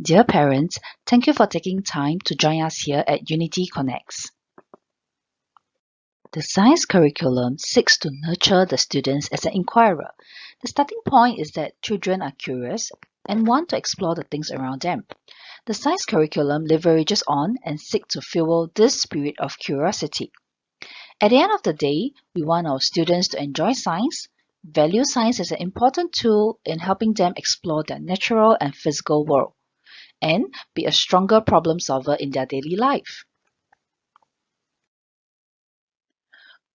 Dear parents, thank you for taking time to join us here at Unity Connects. The science curriculum seeks to nurture the students as an inquirer. The starting point is that children are curious and want to explore the things around them. The science curriculum leverages on and seeks to fuel this spirit of curiosity. At the end of the day, we want our students to enjoy science, value science as an important tool in helping them explore their natural and physical world, and be a stronger problem solver in their daily life.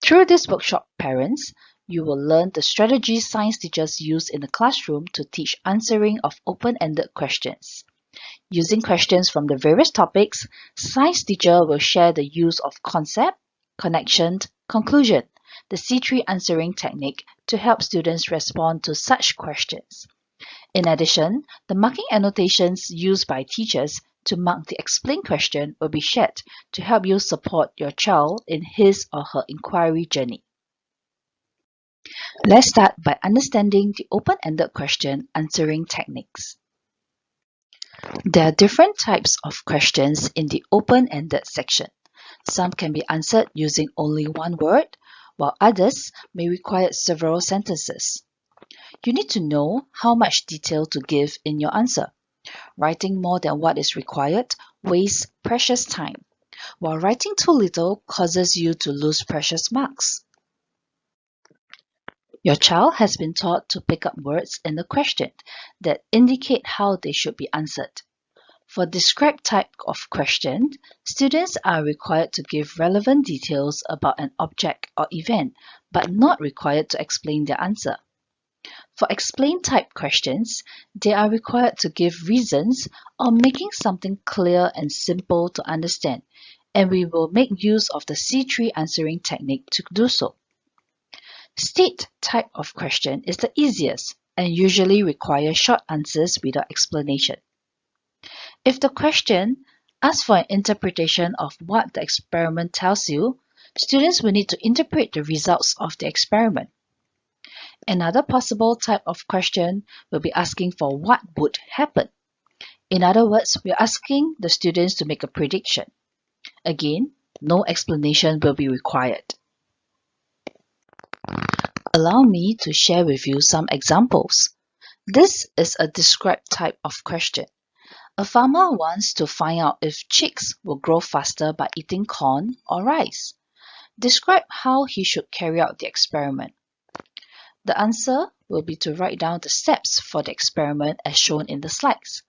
Through this workshop, parents, you will learn the strategies science teachers use in the classroom to teach answering of open-ended questions. Using questions from the various topics, science teacher will share the use of concept, connection, conclusion, the C3 answering technique to help students respond to such questions. In addition, the marking annotations used by teachers to mark the explained question will be shared to help you support your child in his or her inquiry journey. Let's start by understanding the open-ended question answering techniques. There are different types of questions in the open-ended section. Some can be answered using only one word, while others may require several sentences. You need to know how much detail to give in your answer. Writing more than what is required wastes precious time, while writing too little causes you to lose precious marks. Your child has been taught to pick up words in the question that indicate how they should be answered. For describe type of question, students are required to give relevant details about an object or event, but not required to explain their answer. For explain type questions, they are required to give reasons or making something clear and simple to understand, and we will make use of the C3 answering technique to do so. State type of question is the easiest and usually requires short answers without explanation. If the question asks for an interpretation of what the experiment tells you, students will need to interpret the results of the experiment. Another possible type of question will be asking for what would happen. In other words, we are asking the students to make a prediction. Again, no explanation will be required. Allow me to share with you some examples. This is a describe type of question. A farmer wants to find out if chicks will grow faster by eating corn or rice. Describe how he should carry out the experiment. The answer will be to write down the steps for the experiment as shown in the slides.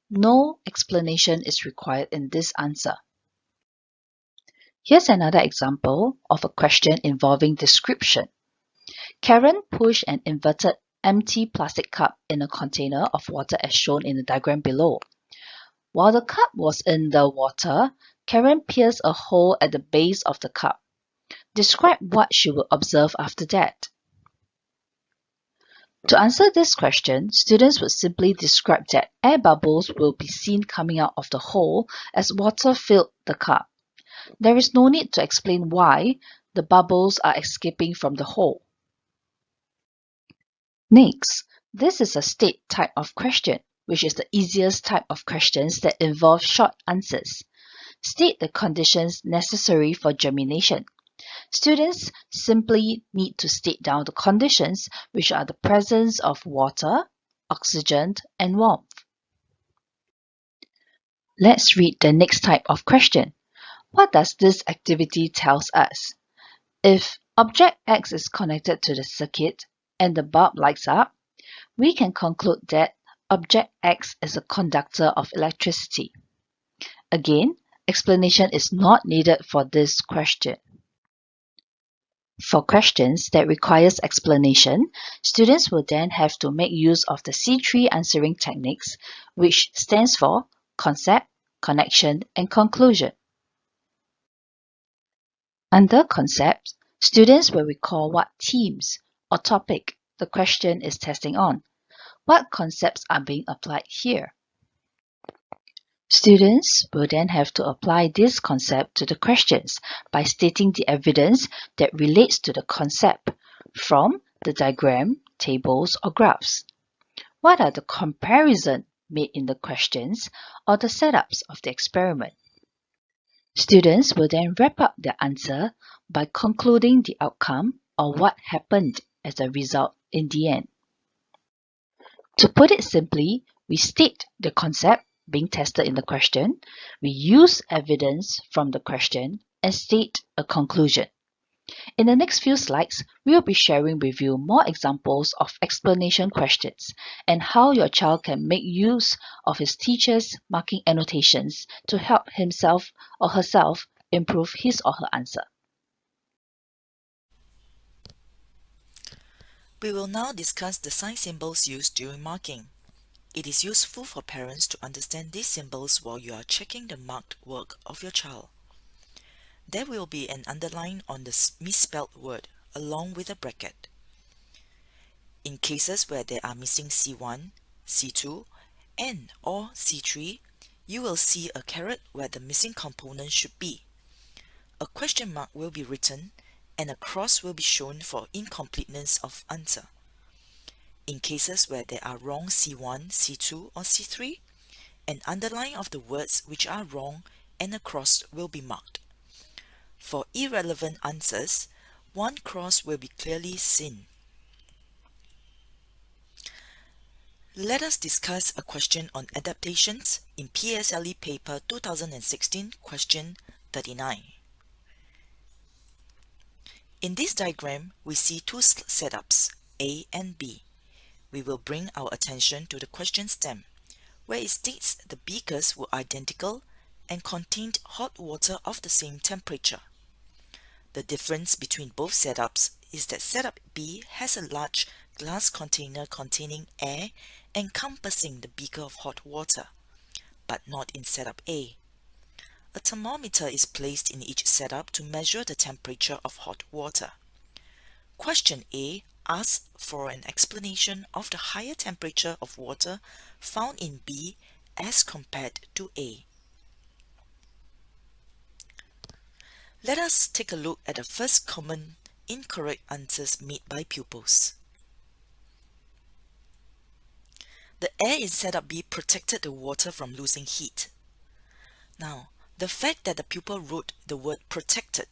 No explanation is required in this answer. Here's another example of a question involving description. Karen pushed an inverted empty plastic cup in a container of water as shown in the diagram below. While the cup was in the water, Karen pierced a hole at the base of the cup. Describe what she will observe after that. To answer this question, students would simply describe that air bubbles will be seen coming out of the hole as water filled the cup. There is no need to explain why the bubbles are escaping from the hole. Next, this is a state type of question, which is the easiest type of questions that involve short answers. State the conditions necessary for germination. Students simply need to state down the conditions, which are the presence of water, oxygen, and warmth. Let's read the next type of question. What does this activity tell us? If object X is connected to the circuit and the bulb lights up, we can conclude that object X is a conductor of electricity. Again, explanation is not needed for this question. For questions that requires explanation, students will then have to make use of the C3 answering techniques, which stands for concept, connection, and conclusion. Under concept, students will recall what themes or topic the question is testing on. What concepts are being applied here? Students will then have to apply this concept to the questions by stating the evidence that relates to the concept from the diagram, tables, or graphs. What are the comparison made in the questions or the setups of the experiment. Students will then wrap up their answer by concluding the outcome or what happened as a result in the end. To put it simply, we state the concept being tested in the question, we use evidence from the question, and state a conclusion. In the next few slides, we will be sharing with you more examples of explanation questions and how your child can make use of his teacher's marking annotations to help himself or herself improve his or her answer. We will now discuss the sign symbols used during marking. It is useful for parents to understand these symbols while you are checking the marked work of your child. There will be an underline on the misspelled word along with a bracket. In cases where there are missing C1, C2, and or C3, you will see a caret where the missing component should be. A question mark will be written and a cross will be shown for incompleteness of answer. In cases where there are wrong C1, C2, or C3, an underline of the words which are wrong and a cross will be marked. For irrelevant answers, one cross will be clearly seen. Let us discuss a question on adaptations in PSLE paper 2016 question 39. In this diagram, we see two setups, A and B. We will bring our attention to the question stem, where it states the beakers were identical and contained hot water of the same temperature. The difference between both setups is that setup B has a large glass container containing air encompassing the beaker of hot water, but not in setup A. A thermometer is placed in each setup to measure the temperature of hot water. Question A asks for an explanation of the higher temperature of water found in B as compared to A. Let us take a look at the first common incorrect answers made by pupils. The air in setup B protected the water from losing heat. Now, the fact that the pupil wrote the word protected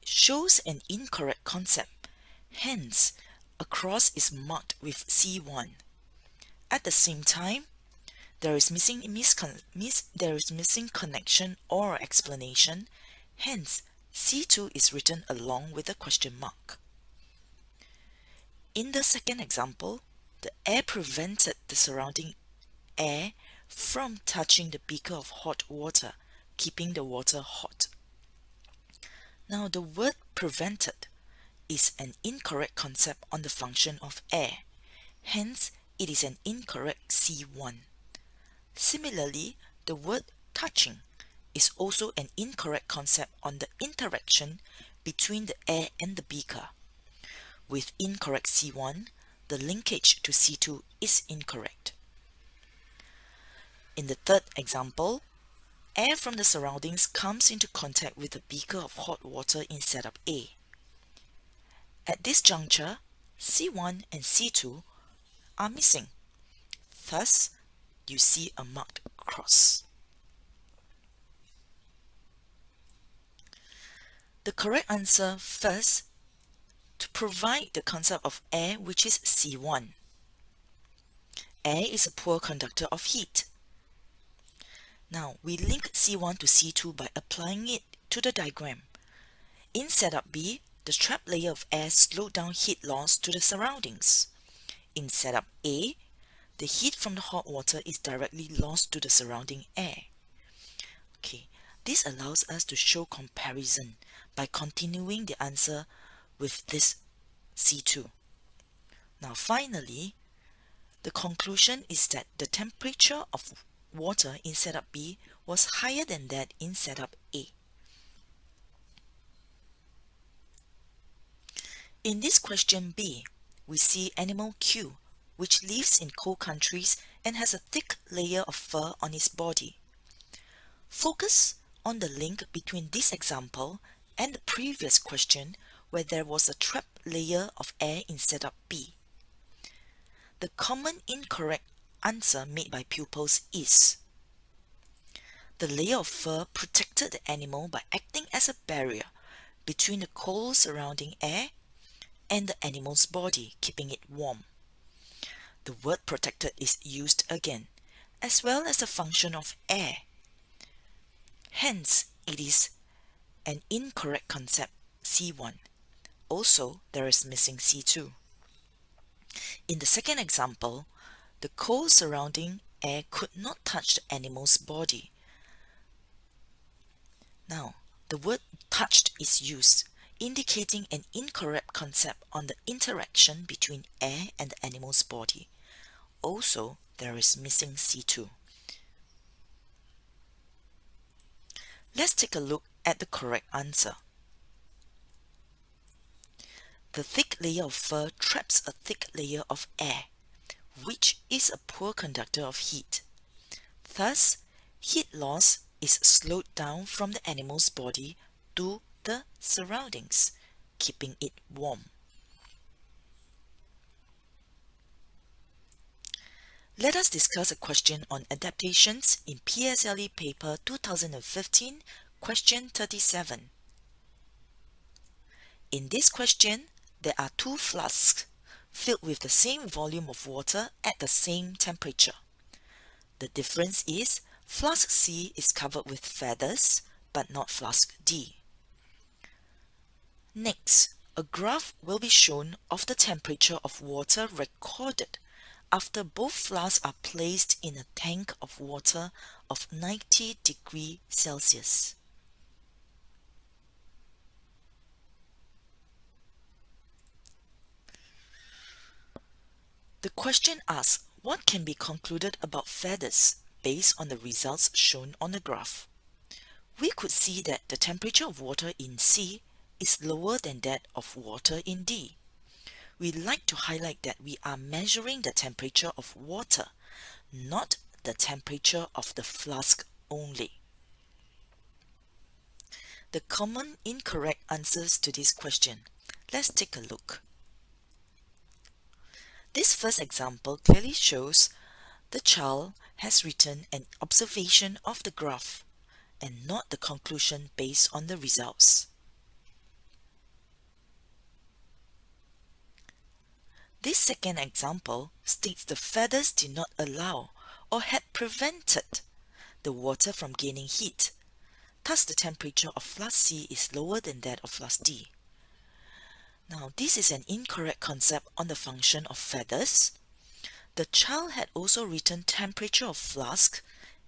shows an incorrect concept. Hence, a cross is marked with C1. At the same time, there is missing connection or explanation. Hence, C2 is written along with a question mark. In the second example, the air prevented the surrounding air from touching the beaker of hot water, keeping the water hot. Now, the word prevented is an incorrect concept on the function of air. Hence, it is an incorrect C1. Similarly, the word touching is also an incorrect concept on the interaction between the air and the beaker. With incorrect C1, the linkage to C2 is incorrect. In the third example, air from the surroundings comes into contact with the beaker of hot water in setup A. At this juncture, C1 and C2 are missing. Thus, you see a marked cross. The correct answer first to provide the concept of air, which is C1. Air is a poor conductor of heat. Now, we link C1 to C2 by applying it to the diagram. In setup B, the trap layer of air slowed down heat loss to the surroundings. In setup A, the heat from the hot water is directly lost to the surrounding air. Okay, this allows us to show comparison by continuing the answer with this C2. Now finally, the conclusion is that the temperature of water in setup B was higher than that in setup A. In this question B, we see animal Q, which lives in cold countries and has a thick layer of fur on its body. Focus on the link between this example and the previous question where there was a trapped layer of air in setup B. The common incorrect answer made by pupils is: the layer of fur protected the animal by acting as a barrier between the cold surrounding air and the animal's body, keeping it warm. The word protected is used again, as well as the function of air. Hence, it is an incorrect concept, C1. Also, there is missing C2. In the second example, the cold surrounding air could not touch the animal's body. Now, the word touched is used, indicating an incorrect concept on the interaction between air and the animal's body. Also, there is missing C2. Let's take a look at the correct answer. The thick layer of fur traps a thick layer of air, which is a poor conductor of heat. Thus, heat loss is slowed down from the animal's body to the surroundings, keeping it warm. Let us discuss a question on adaptations in PSLE paper 2015, question 37. In this question, there are two flasks filled with the same volume of water at the same temperature. The difference is flask C is covered with feathers, but not flask D. Next, a graph will be shown of the temperature of water recorded after both flasks are placed in a tank of water of 90 degrees Celsius. The question asks, what can be concluded about feathers based on the results shown on the graph? We could see that the temperature of water in C is lower than that of water in D. We'd like to highlight that we are measuring the temperature of water, not the temperature of the flask only. The common incorrect answers to this question. Let's take a look. This first example clearly shows the child has written an observation of the graph and not the conclusion based on the results. This second example states the feathers did not allow or had prevented the water from gaining heat. Thus, the temperature of flask C is lower than that of flask D. Now, this is an incorrect concept on the function of feathers. The child had also written temperature of flask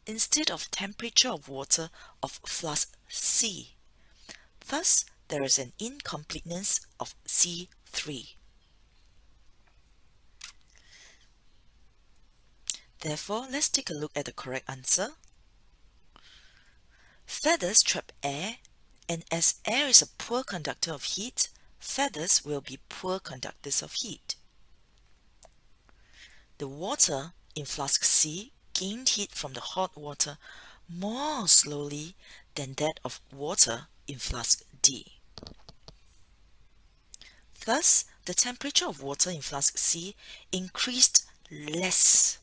instead of temperature of water of flask C. Thus, there is an incompleteness of C3. Therefore, let's take a look at the correct answer. Feathers trap air, and as air is a poor conductor of heat, feathers will be poor conductors of heat. The water in flask C gained heat from the hot water more slowly than that of water in flask D. Thus, the temperature of water in flask C increased less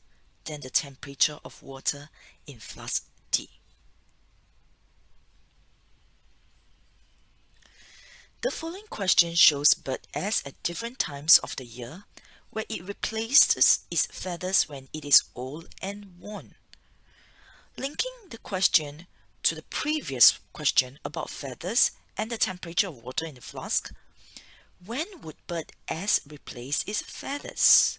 than the temperature of water in flask D. The following question shows bird S at different times of the year, where it replaces its feathers when it is old and worn. Linking the question to the previous question about feathers and the temperature of water in the flask, when would bird S replace its feathers?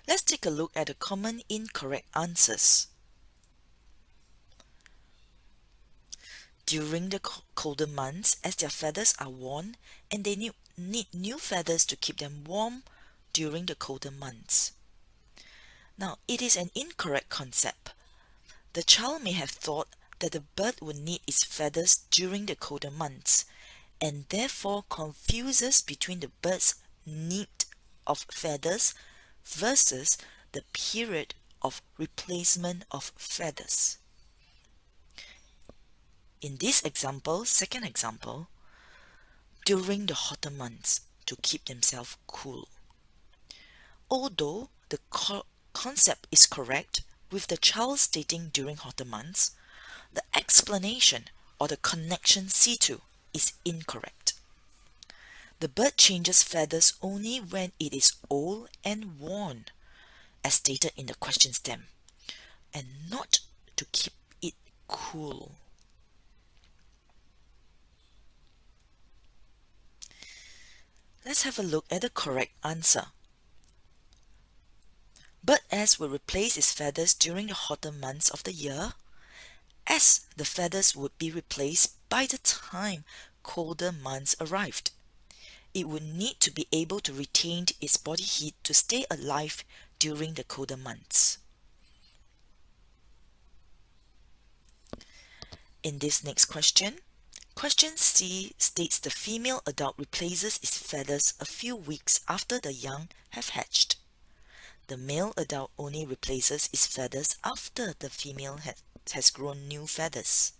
Let's take a look at the common incorrect answers. During the colder months, as their feathers are worn and they need new feathers to keep them warm during the colder months. Now, it is an incorrect concept. The child may have thought that the bird would need its feathers during the colder months, and therefore confuses between the bird's need of feathers versus the period of replacement of feathers. In this example, second example, during the hotter months to keep themselves cool. Although the concept is correct, with the child stating during hotter months, the explanation or the connection C2 is incorrect. The bird changes feathers only when it is old and worn, as stated in the question stem, and not to keep it cool. Let's have a look at the correct answer. Bird S will replace its feathers during the hotter months of the year, as the feathers would be replaced by the time colder months arrived. It would need to be able to retain its body heat to stay alive during the colder months. In this next question, question C states the female adult replaces its feathers a few weeks after the young have hatched. The male adult only replaces its feathers after the female has grown new feathers.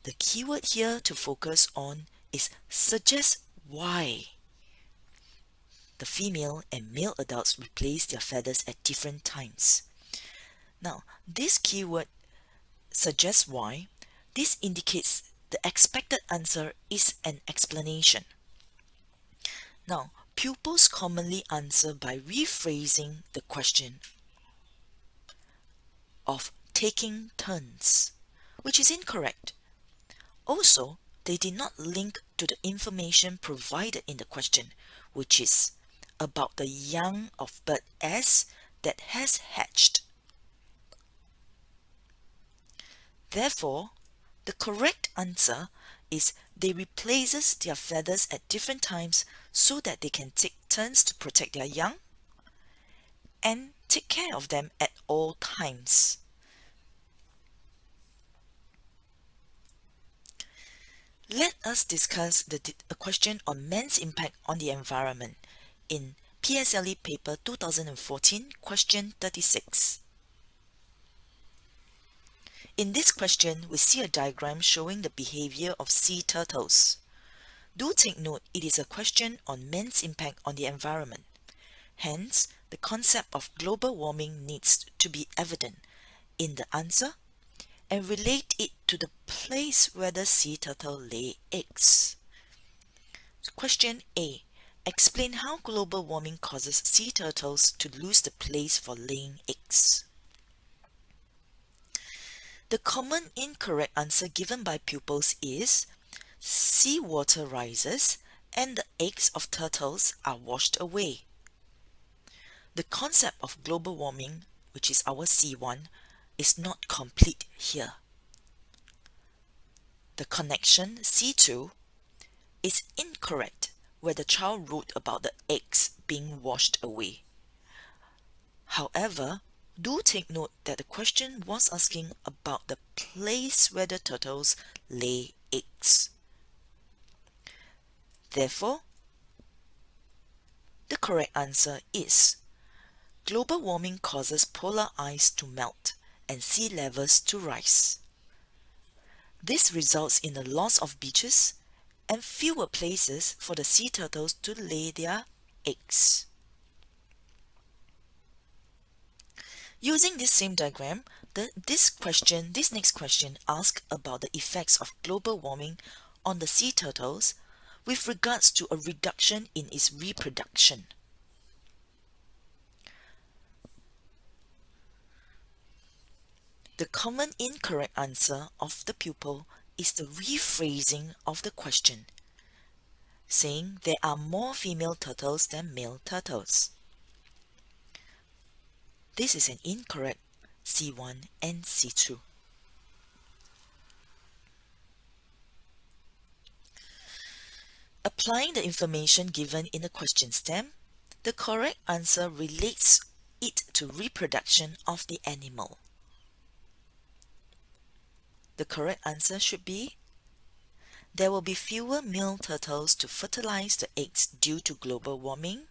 The keyword here to focus on is suggest why the female and male adults replace their feathers at different times. Now, this keyword suggests why. This indicates the expected answer is an explanation. Now, pupils commonly answer by rephrasing the question of taking turns, which is incorrect. Also, they did not link to the information provided in the question, which is about the young of bird S that has hatched. Therefore, the correct answer is they replaces their feathers at different times so that they can take turns to protect their young and take care of them at all times. Let us discuss a question on men's impact on the environment in PSLE paper 2014, question 36. In this question, we see a diagram showing the behavior of sea turtles. Do take note it is a question on men's impact on the environment. Hence, the concept of global warming needs to be evident in the answer and relate it to the place where the sea turtle lay eggs. Question A. Explain how global warming causes sea turtles to lose the place for laying eggs. The common incorrect answer given by pupils is seawater rises and the eggs of turtles are washed away. The concept of global warming, which is our C1, is not complete here. The connection C2 is incorrect where the child wrote about the eggs being washed away. However, do take note that the question was asking about the place where the turtles lay eggs. Therefore, the correct answer is global warming causes polar ice to melt and sea levels to rise. This results in the loss of beaches and fewer places for the sea turtles to lay their eggs. Using this same diagram, this next question asks about the effects of global warming on the sea turtles with regards to a reduction in its reproduction. The common incorrect answer of the pupil is the rephrasing of the question, saying there are more female turtles than male turtles. This is an incorrect C1 and C2. Applying the information given in the question stem, the correct answer relates it to reproduction of the animal. The correct answer should be there will be fewer male turtles to fertilize the eggs due to global warming.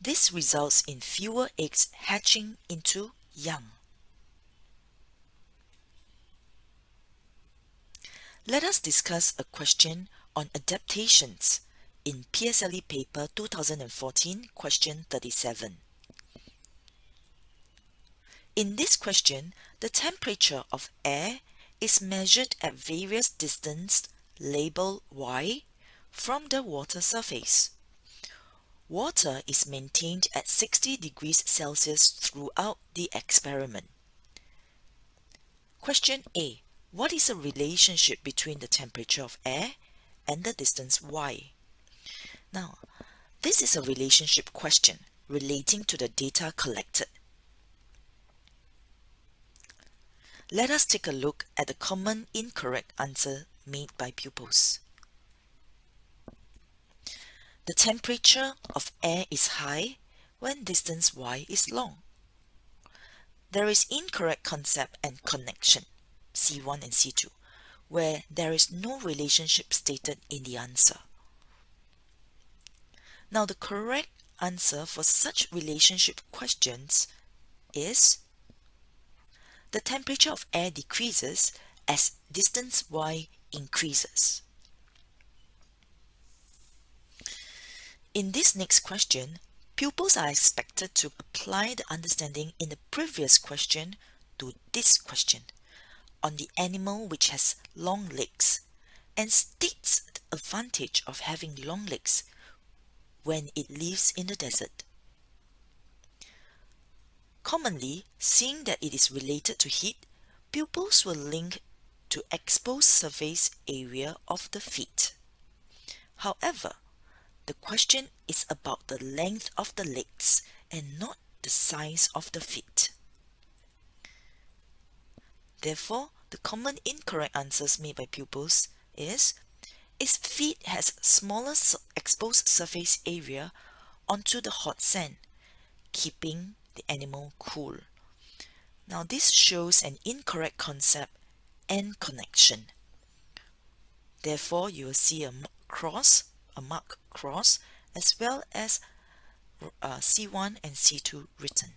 This results in fewer eggs hatching into young. Let us discuss a question on adaptations in PSLE paper 2014, question 37. In this question, the temperature of air is measured at various distances labeled y from the water surface. Water is maintained at 60 degrees Celsius throughout the experiment. Question A. What is the relationship between the temperature of air and the distance y? Now, this is a relationship question relating to the data collected. Let us take a look at the common incorrect answer made by pupils. The temperature of air is high when distance y is long. There is incorrect concept and connection, C1 and C2, where there is no relationship stated in the answer. Now the correct answer for such relationship questions is the temperature of air decreases as distance y increases. In this next question, pupils are expected to apply the understanding in the previous question to this question on the animal which has long legs and states the advantage of having long legs when it lives in the desert. Commonly, seeing that it is related to heat, pupils will link to exposed surface area of the feet. However, the question is about the length of the legs and not the size of the feet. Therefore, the common incorrect answers made by pupils is its feet has smaller exposed surface area onto the hot sand, keeping the animal cool. Now this shows an incorrect concept and connection. Therefore, you will see a mark cross, as well as C1 and C2 written.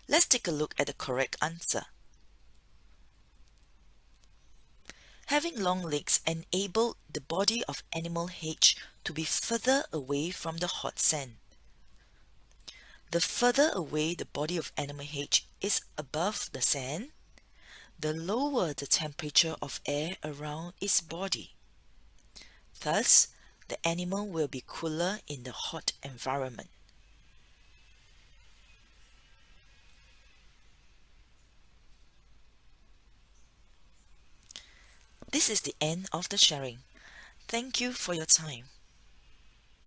Let's take a look at the correct answer. Having long legs enabled the body of animal H to be further away from the hot sand. The further away the body of animal H is above the sand, the lower the temperature of air around its body. Thus, the animal will be cooler in the hot environment. This is the end of the sharing. Thank you for your time.